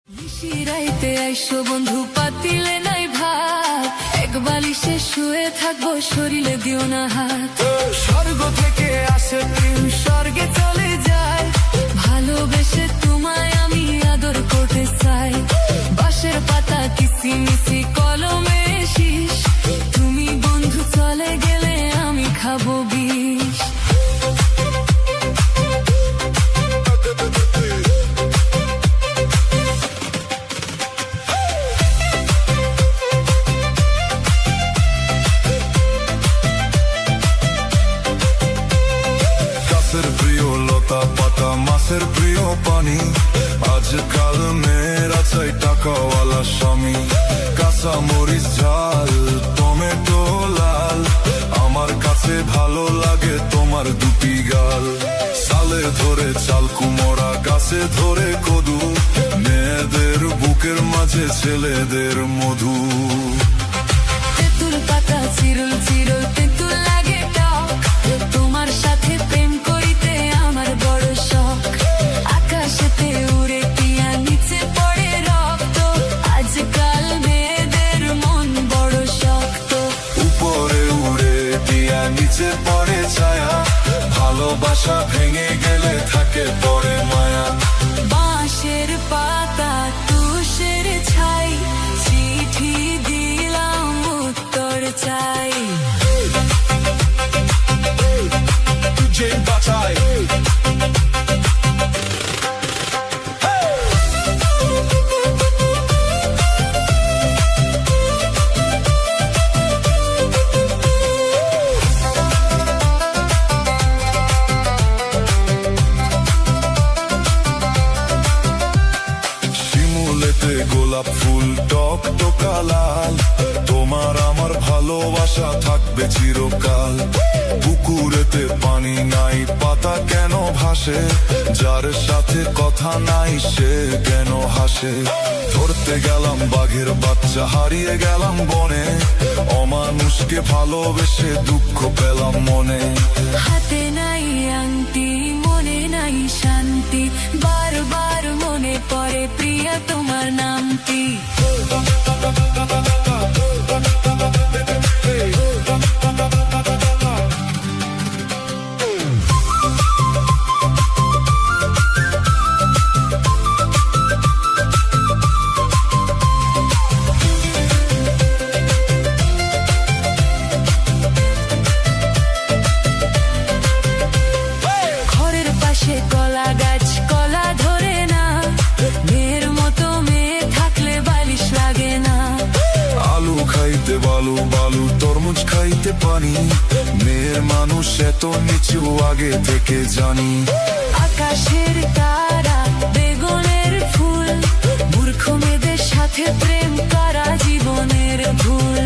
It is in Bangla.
রাইতে আইসো বন্ধু পাতিলে নাই ভাত, এক বালিশে শুয়ে থাকবো শরীরে দিও না হাত। স্বর্গ থেকে আসে প্রেম স্বর্গে চলে যায়, ভালোবেসে তোমায় আমি আদর করতে চাই। বাঁশের পাতা কিসিমিসি কলমে শীষ, তুমি বন্ধু চলে গেলে আমি খাবো বিষ। প্রিয় লতা পাতা মাছের প্রিয় পানি, আজকাল মেয়েরা চাই টাকাওয়ালা স্বামী। কাঁচা মরিচ ঝাল টমেটো লাল, আমার কাছে ভালো লাগে তোমার দুটি গাল। সালে ধরে চাল কুমড়া গাছে ধরে কদু, মেয়েদের বুকের মাঝে ছেলেদের মধু। তেঁতুল পাতা চিরুল চিরুল তেঁতুল লাগে টক, তোমার সাথে প্রেম করিতে আমার বড় শখ। আকাশেতে উড়ে টিয়া নিচে পড়ে রক্ত, আজকাল মেয়েদের মন বড় শক্ত। উপরে উড়ে টিয়া নিচে পড়ে ছায়া, ভালোবাসা ভেঙে গেলে থাকে পড়ে মায়া। বাঁশের পাতা তুষের ছাই, চিঠি দিলাম উত্তর চাই। তুঝে বাঁচাই গোলাপ ফুল টক টোকা লাল, তোমার আমার ভালোবাসা থাকবে চিরকাল। পুকুরেতে পানি নাই পাতা কেন ভাসে, যার সাথে কথা নাই সে কেন হাসে। ধরতে গেলাম বাঘের বাচ্চা হারিয়ে গেলাম বনে, অমানুষকে ভালোবেসে দুঃখ পেলাম মনে। হাতে নাই আংটি মনে নাই শান্তি, বারবার মনে পড়ে প্রিয়া তোমার নামটি। ঘরের পাশে কলা গাছ কলা ধরে না, মেয়ের মতো মেয়ে থাকলে বালিশ লাগে না। আলু খাইতে বালু বালু তরমুজ খাইতে পানি, মেয়ের মানুষ এত নিচু আগে থেকে জানি। আকাশের তারা বেগুনের ফুল, মূর্খ মেয়েদের সাথে প্রেম করা জীবনের ভুল।